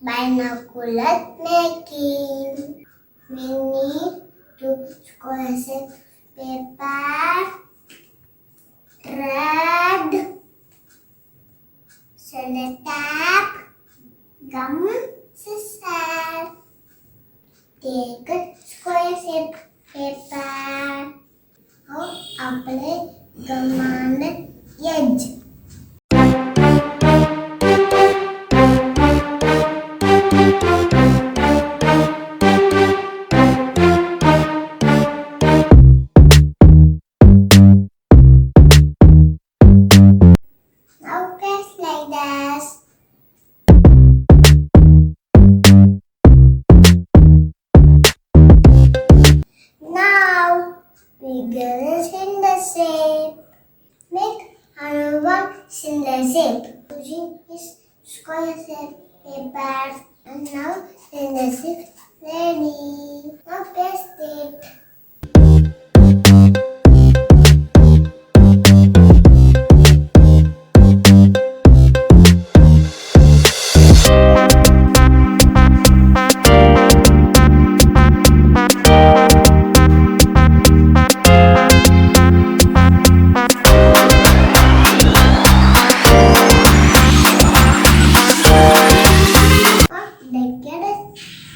Binocular making. We need to square set paper, thread, sellotape, gum, scissors. Take a square shape paper. Now apply gum on the edge. Now press like this. Now we get a cylinder shape. Make another cylinder shape using this square shape paper. And now cylinder shape ready. Now paste it.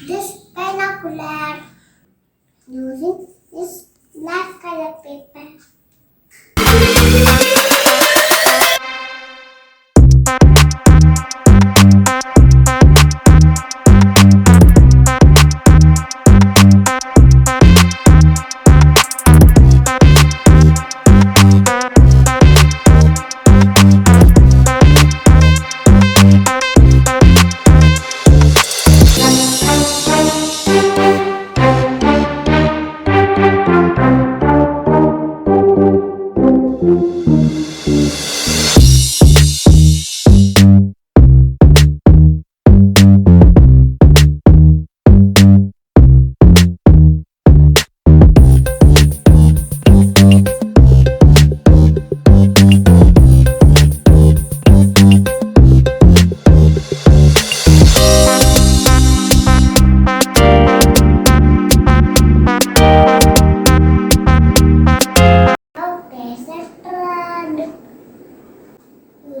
This binocular using this black color paper.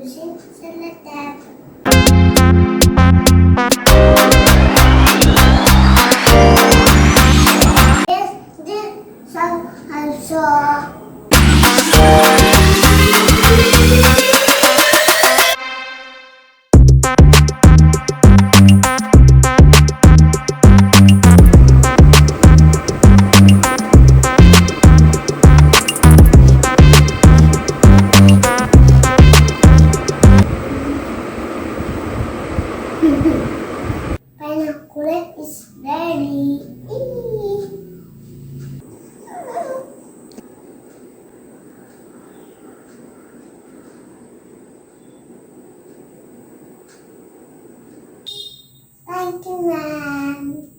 Using sellotape. This also. Binocular is ready. Thank you, ma'am.